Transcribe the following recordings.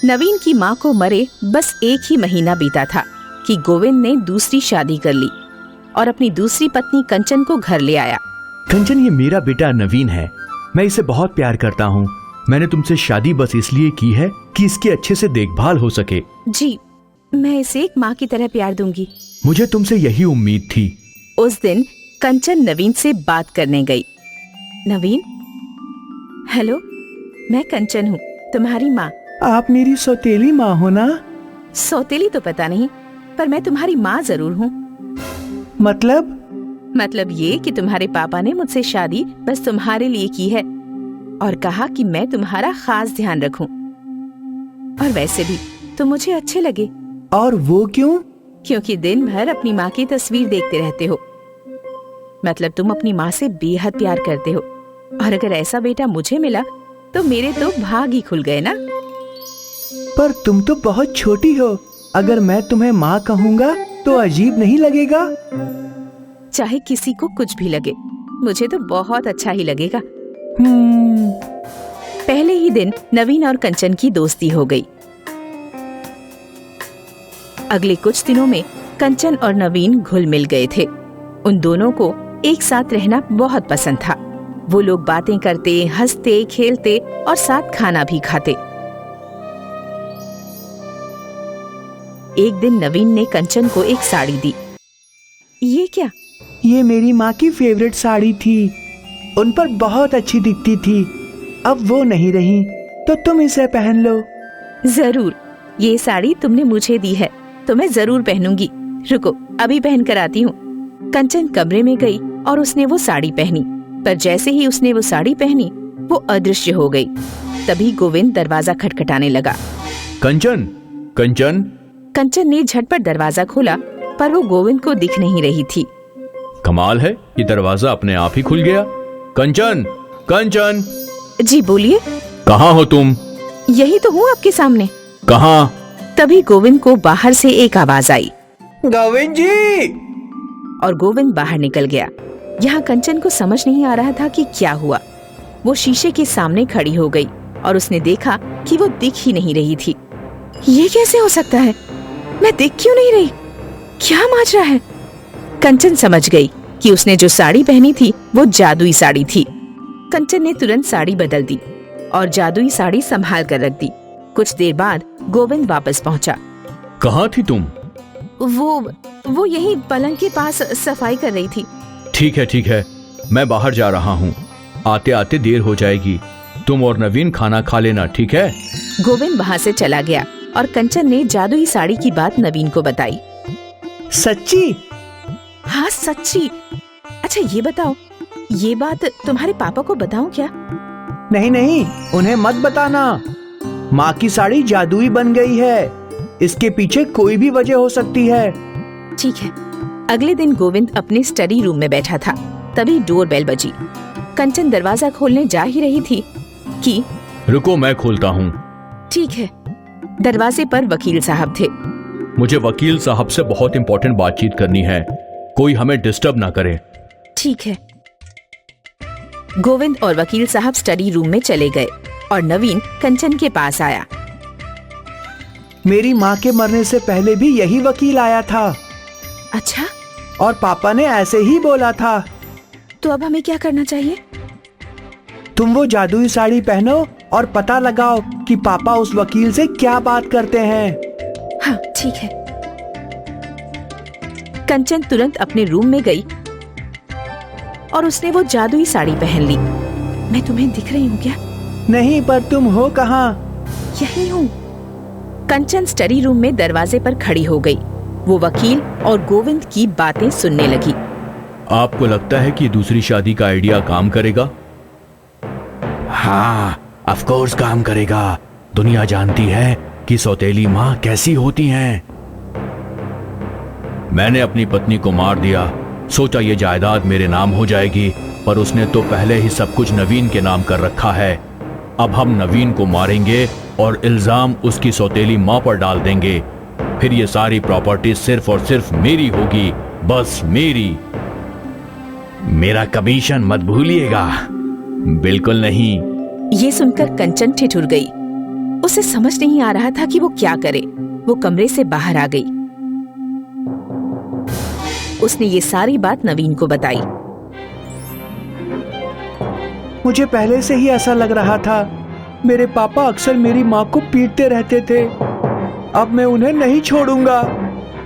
नवीन की माँ को मरे बस एक ही महीना बीता था कि गोविंद ने दूसरी शादी कर ली और अपनी दूसरी पत्नी कंचन को घर ले आया। कंचन, ये मेरा बेटा नवीन है। मैं इसे बहुत प्यार करता हूँ। मैंने तुमसे शादी बस इसलिए की है कि इसकी अच्छे से देखभाल हो सके। जी, मैं इसे एक माँ की तरह प्यार दूंगी। मुझे तुमसे यही उम्मीद थी। उस दिन कंचन नवीन से बात करने गई। नवीन, हेलो, मैं कंचन हूँ, तुम्हारी माँ। आप मेरी सौतेली माँ हो ना? सौतेली तो पता नहीं, पर मैं तुम्हारी माँ जरूर हूँ। मतलब ये कि तुम्हारे पापा ने मुझसे शादी बस तुम्हारे लिए की है और कहा कि मैं तुम्हारा खास ध्यान रखूं। और वैसे भी तुम मुझे अच्छे लगे। और वो क्यों? क्योंकि दिन भर अपनी माँ की तस्वीर देखते रहते हो। मतलब तुम अपनी माँ से बेहद प्यार करते हो, और अगर ऐसा बेटा मुझे मिला तो मेरे तो भाग ही खुल गए ना। पर तुम तो बहुत छोटी हो। अगर मैं तुम्हें माँ कहूँगा तो अजीब नहीं लगेगा? चाहे किसी को कुछ भी लगे, मुझे तो बहुत अच्छा ही लगेगा। पहले ही दिन नवीन और कंचन की दोस्ती हो गई। अगले कुछ दिनों में कंचन और नवीन घुल मिल गए थे। उन दोनों को एक साथ रहना बहुत पसंद था। वो लोग बातें करते, हंसते, खेलते और साथ खाना भी खाते। एक दिन नवीन ने कंचन को एक साड़ी दी। ये क्या? ये मेरी माँ की फेवरेट साड़ी थी। उन पर बहुत अच्छी दिखती थी। अब वो नहीं रही तो तुम इसे पहन लो। जरूर, ये साड़ी तुमने मुझे दी है तो मैं जरूर पहनूंगी। रुको, अभी पहन कर आती हूँ। कंचन कमरे में गई और उसने वो साड़ी पहनी, पर जैसे ही उसने वो साड़ी पहनी वो अदृश्य हो गई। तभी गोविंद दरवाजा खटखटाने लगा। कंचन, कंचन। कंचन ने झटपट दरवाजा खोला, पर वो गोविंद को दिख नहीं रही थी। कमाल है, ये दरवाजा अपने आप ही खुल गया। कंचन, कंचन। जी बोलिए। कहाँ हो तुम? यही तो हूँ आपके सामने। कहाँ? तभी गोविंद को बाहर से एक आवाज आई, गोविंद जी। और गोविंद बाहर निकल गया। यहाँ कंचन को समझ नहीं आ रहा था कि क्या हुआ। वो शीशे के सामने खड़ी हो गई और उसने देखा कि वो दिख ही नहीं रही थी। ये कैसे हो सकता है? मैं दिख क्यों नहीं रही? क्या माजरा है? कंचन समझ गई कि उसने जो साड़ी पहनी थी वो जादुई साड़ी थी। कंचन ने तुरंत साड़ी बदल दी और जादुई साड़ी संभाल कर रख दी। कुछ देर बाद गोविंद वापस पहुंचा। कहाँ थी तुम? वो यही पलंग के पास सफाई कर रही थी। ठीक है, मैं बाहर जा रहा हूँ। आते आते देर हो जाएगी। तुम और नवीन खाना खा लेना, ठीक है? गोविंद वहाँ से चला गया और कंचन ने जादुई साड़ी की बात नवीन को बताई। सच्ची? हाँ, सच्ची। अच्छा ये बताओ, ये बात तुम्हारे पापा को बताऊं क्या? नहीं, उन्हें मत बताना। माँ की साड़ी जादुई बन गई है। इसके पीछे कोई भी वजह हो सकती है। ठीक है। अगले दिन गोविंद अपने स्टडी रूम में बैठा था। तभी डोर बेल बजी। कंचन दरवाजा खोलने जा ही रही थी कि रुको, मैं खोलता हूँ। ठीक है। दरवाजे पर वकील साहब थे। मुझे वकील साहब से बहुत इंपॉर्टेंट बातचीत करनी है। कोई हमें डिस्टर्ब ना करे। ठीक है। गोविंद और वकील साहब स्टडी रूम में चले गए और नवीन कंचन के पास आया। मेरी माँ के मरने से पहले भी यही वकील आया था। अच्छा? और पापा ने ऐसे ही बोला था। तो अब हमें क्या करना चाहिए? तुम वो जादुई साड़ी पहनो और पता लगाओ कि पापा उस वकील से क्या बात करते हैं। हाँ, ठीक है। कंचन तुरंत अपने रूम में गई और उसने वो जादुई साड़ी पहन ली। मैं तुम्हें दिख रही हूँ क्या? नहीं, पर तुम हो कहाँ? यही हूँ। कंचन स्टडी रूम में दरवाजे पर खड़ी हो गई। वो वकील और गोविंद की बातें सुनने लगी। आपको लगता है कि दूसरी शादी का आइडिया काम करेगा? हाँ, ऑफ कोर्स काम करेगा। दुनिया जानती है कि सौतेली माँ कैसी होती हैं। मैंने अपनी पत्नी को मार दिया। सोचा ये जायदाद मेरे नाम हो जाएगी, पर उसने तो पहले ही सब कुछ नवीन के नाम कर रखा है। अब हम नवीन को मारेंगे और इल्जाम उसकी सौतेली माँ पर डाल देंगे। फिर ये सारी प्रॉपर्टी सिर्फ और सिर्फ मेरी होगी, बस मेरी। मेरा कमीशन मत भूलिएगा। बिल्कुल नहीं। ये सुनकर कंचन ठिठुर गई। उसे समझ नहीं आ रहा था कि वो क्या करे। वो कमरे से बाहर आ गई। उसने ये सारी बात नवीन को बताई। मुझे पहले से ही ऐसा लग रहा था। मेरे पापा अक्सर मेरी माँ को पीटते रहते थे। अब मैं उन्हें नहीं छोड़ूंगा।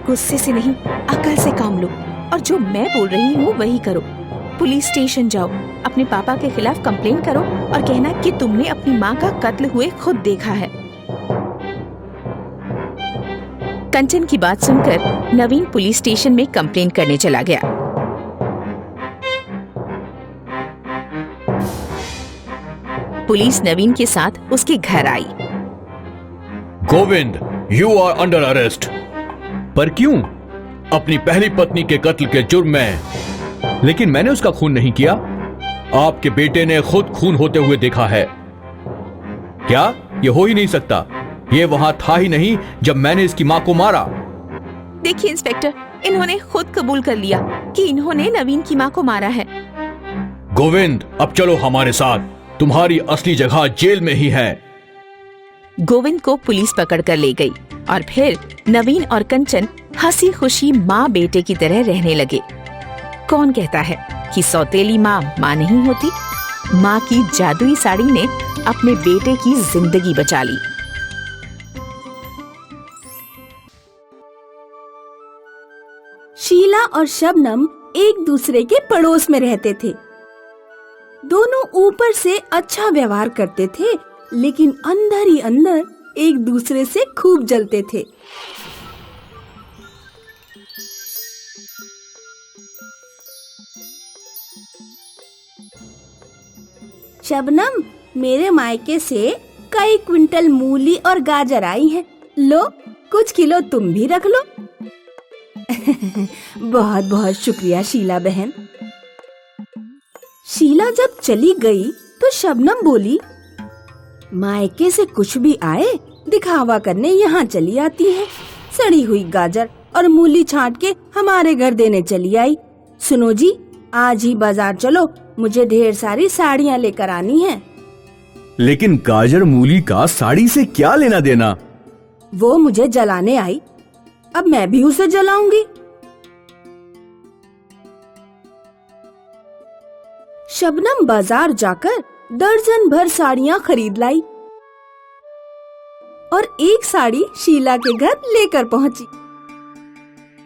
गुस्से से नहीं, अकल से काम लो और जो मैं बोल रही हूँ वही करो। पुलिस स्टेशन जाओ, अपने पापा के खिलाफ कंप्लेन करो और कहना कि तुमने अपनी माँ का कत्ल हुए खुद देखा है। कंचन की बात सुनकर नवीन पुलिस स्टेशन में कंप्लेन करने चला गया। पुलिस नवीन के साथ उसके घर आई। Govind, you are under arrest. पर क्यों? अपनी पहली पत्नी के कत्ल के जुर्म में। लेकिन मैंने उसका खून नहीं किया। आपके बेटे ने खुद खून होते हुए देखा है। क्या ये हो ही नहीं सकता? ये वहां था ही नहीं जब मैंने इसकी मां को मारा। देखिए इंस्पेक्टर, इन्होंने खुद कबूल कर लिया कि इन्होंने नवीन की मां को मारा है। गोविंद, अब चलो हमारे साथ। तुम्हारी असली जगह जेल में ही है। गोविंद को पुलिस पकड़ कर ले गई और फिर नवीन और कंचन हंसी खुशी माँ बेटे की तरह रहने लगे। कौन कहता है कि सौतेली माँ माँ नहीं होती? माँ की जादुई साड़ी ने अपने बेटे की जिंदगी बचा ली। शीला और शबनम एक दूसरे के पड़ोस में रहते थे। दोनों ऊपर से अच्छा व्यवहार करते थे, लेकिन अंदर ही अंदर एक दूसरे से खूब जलते थे। शबनम, मेरे मायके से कई क्विंटल मूली और गाजर आई हैं। लो, कुछ किलो तुम भी रख लो। बहुत बहुत शुक्रिया शीला बहन। शीला जब चली गई तो शबनम बोली, मायके से कुछ भी आए दिखावा करने यहाँ चली आती है। सड़ी हुई गाजर और मूली छांट के हमारे घर देने चली आई। सुनो जी, आज ही बाजार चलो, मुझे ढेर सारी साड़ियाँ लेकर आनी हैं। लेकिन गाजर मूली का साड़ी से क्या लेना देना? वो मुझे जलाने आई, अब मैं भी उसे जलाऊंगी। शबनम बाजार जाकर दर्जन भर साड़ियाँ खरीद लाई और एक साड़ी शीला के घर लेकर पहुंची।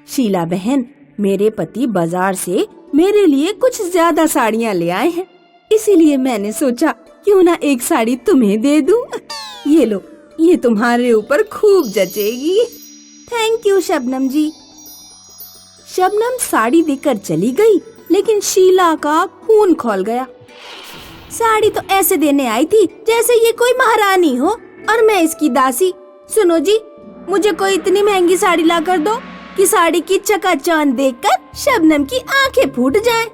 शीला बहन, मेरे पति बाजार से मेरे लिए कुछ ज्यादा साड़ियाँ ले आए हैं, इसीलिए मैंने सोचा क्यों ना एक साड़ी तुम्हें दे दूं। ये लो, ये तुम्हारे ऊपर खूब जचेगी। थैंक यू शबनम जी। शबनम साड़ी देकर चली गई, लेकिन शीला का खून खौल गया। साड़ी तो ऐसे देने आई थी जैसे ये कोई महारानी हो और मैं इसकी दासी। सुनो जी, मुझे कोई इतनी महंगी साड़ी ला कर दो कि साड़ी की चकाचौंध देखकर शबनम की आंखें फूट जाएं।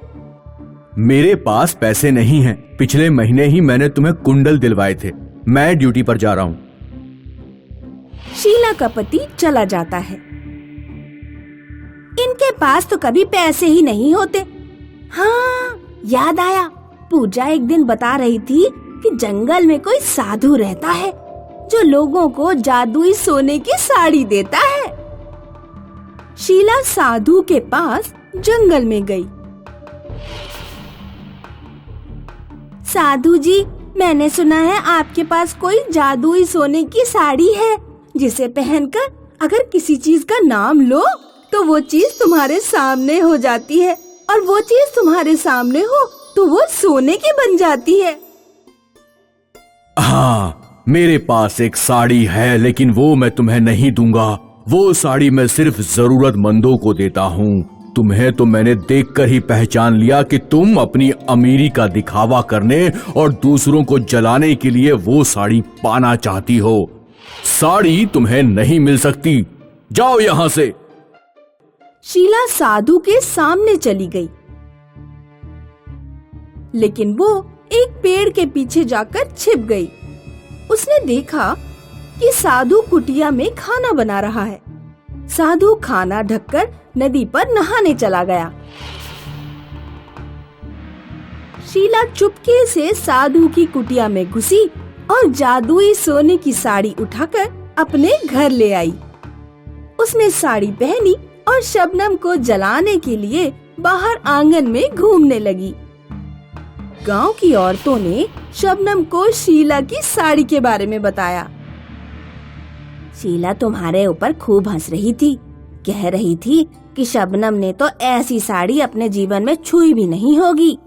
मेरे पास पैसे नहीं हैं। पिछले महीने ही मैंने तुम्हें कुंडल दिलवाए थे। मैं ड्यूटी पर जा रहा हूँ। शीला का पति चला जाता है। इनके पास तो कभी पैसे ही नहीं होते। हाँ, याद आया, पूजा एक दिन बता रही थी कि जंगल में कोई साधु रहता है जो लोगों को जादुई सोने की साड़ी देता है। शीला साधु के पास जंगल में गई। साधु जी, मैंने सुना है आपके पास कोई जादुई सोने की साड़ी है जिसे पहनकर अगर किसी चीज का नाम लो तो वो चीज तुम्हारे सामने हो जाती है, और वो चीज तुम्हारे सामने हो तो वो सोने की बन जाती है। हाँ, मेरे पास एक साड़ी है, लेकिन वो मैं तुम्हें नहीं दूंगा। वो साड़ी मैं सिर्फ जरूरतमंदों को देता हूँ। तुम्हें तो मैंने देखकर ही पहचान लिया कि तुम अपनी अमीरी का दिखावा करने और दूसरों को जलाने के लिए वो साड़ी पाना चाहती हो। साड़ी तुम्हें नहीं मिल सकती। जाओ यहाँ से। शीला साधु के सामने चली गई, लेकिन वो एक पेड़ के पीछे जाकर छिप गई। उसने देखा कि साधु कुटिया में खाना बना रहा है। साधु खाना ढककर नदी पर नहाने चला गया। शीला चुपके से साधु की कुटिया में घुसी और जादुई सोने की साड़ी उठाकर अपने घर ले आई। उसने साड़ी पहनी और शबनम को जलाने के लिए बाहर आंगन में घूमने लगी। गांव की औरतों ने शबनम को शीला की साड़ी के बारे में बताया। शीला तुम्हारे ऊपर खूब हंस रही थी, कह रही थी कि शबनम ने तो ऐसी साड़ी अपने जीवन में छुई भी नहीं होगी।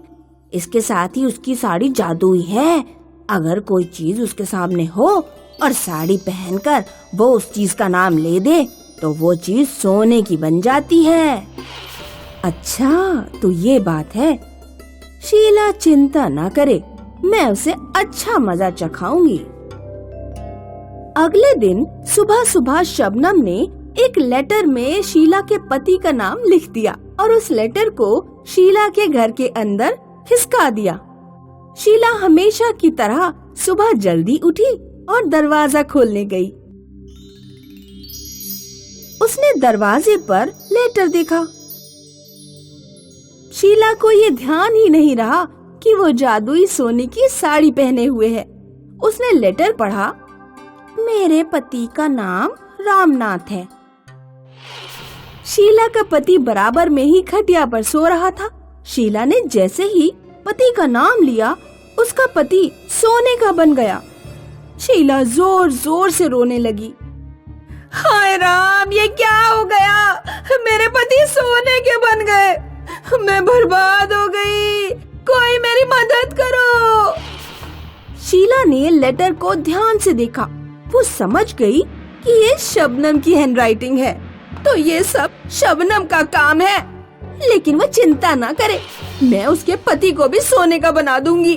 इसके साथ ही उसकी साड़ी जादुई है। अगर कोई चीज उसके सामने हो और साड़ी पहनकर वो उस चीज का नाम ले दे तो वो चीज सोने की बन जाती है। अच्छा, तो ये बात है। शीला चिंता ना करे, मैं उसे अच्छा मजा चखाऊंगी। अगले दिन सुबह सुबह शबनम ने एक लेटर में शीला के पति का नाम लिख दिया और उस लेटर को शीला के घर के अंदर खिसका दिया। शीला हमेशा की तरह सुबह जल्दी उठी और दरवाजा खोलने गई। उसने दरवाजे पर लेटर देखा। शीला को ये ध्यान ही नहीं रहा कि वो जादुई सोने की साड़ी पहने हुए है। उसने लेटर पढ़ा। मेरे पति का नाम रामनाथ है। शीला का पति बराबर में ही खटिया पर सो रहा था। शीला ने जैसे ही पति का नाम लिया, उसका पति सोने का बन गया। शीला जोर जोर से रोने लगी। हाय राम, ये क्या हो गया? मेरे पति सोने के बन गए, मैं बर्बाद हो गई, कोई मेरी मदद करो। शीला ने लेटर को ध्यान से देखा। वो समझ गई कि ये शबनम की हैंडराइटिंग है, तो ये सब शबनम का काम है। लेकिन वो चिंता ना करे, मैं उसके पति को भी सोने का बना दूंगी।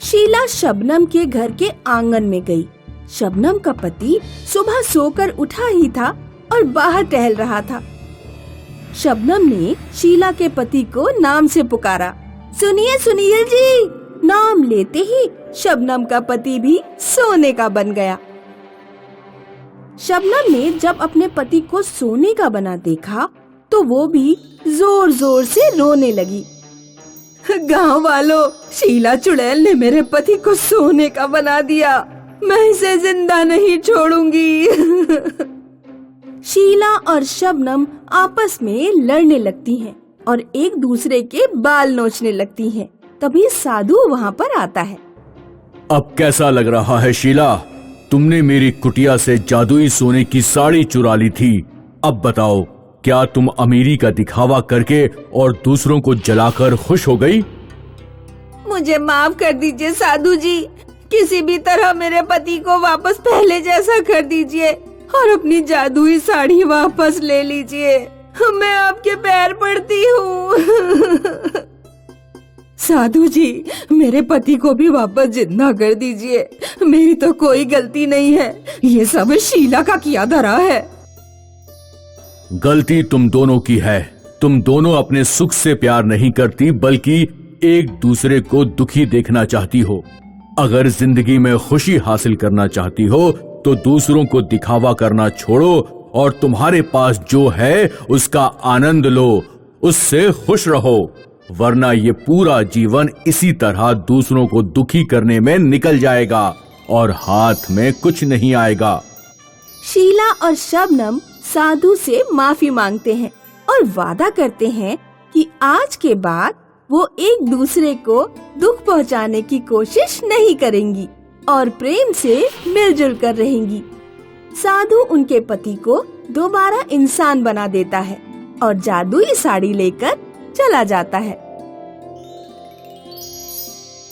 शीला शबनम के घर के आंगन में गई। शबनम का पति सुबह सोकर उठा ही था और बाहर टहल रहा था। शबनम ने शीला के पति को नाम से पुकारा। सुनिए सुनील जी। नाम लेते ही शबनम का पति भी सोने का बन गया। शबनम ने जब अपने पति को सोने का बना देखा तो वो भी जोर जोर से रोने लगी। गांव वालों, शीला चुड़ैल ने मेरे पति को सोने का बना दिया, मैं इसे जिंदा नहीं छोड़ूंगी। शीला और शबनम आपस में लड़ने लगती हैं और एक दूसरे के बाल नोचने लगती हैं। तभी साधु वहाँ पर आता है। अब कैसा लग रहा है शीला? तुमने मेरी कुटिया से जादुई सोने की साड़ी चुरा ली थी। अब बताओ, क्या तुम अमीरी का दिखावा करके और दूसरों को जलाकर खुश हो गई? मुझे माफ कर दीजिए साधु जी। किसी भी तरह मेरे पति को वापस पहले जैसा कर दीजिए और अपनी जादुई साड़ी वापस ले लीजिए। मैं आपके पैर पड़ती हूँ। साधु जी, मेरे पति को भी वापस जिंदा कर दीजिए। मेरी तो कोई गलती नहीं है, ये सब शीला का किया धरा है। गलती तुम दोनों की है। तुम दोनों अपने सुख से प्यार नहीं करती, बल्कि एक दूसरे को दुखी देखना चाहती हो। अगर जिंदगी में खुशी हासिल करना चाहती हो तो दूसरों को दिखावा करना छोड़ो और तुम्हारे पास जो है उसका आनंद लो, उससे खुश रहो, वरना ये पूरा जीवन इसी तरह दूसरों को दुखी करने में निकल जाएगा और हाथ में कुछ नहीं आएगा। शीला और शबनम साधु से माफी मांगते हैं और वादा करते हैं कि आज के बाद वो एक दूसरे को दुख पहुंचाने की कोशिश नहीं करेंगी और प्रेम से मिलजुल कर रहेंगी। साधु उनके पति को दोबारा इंसान बना देता है और जादुई साड़ी लेकर चला जाता है।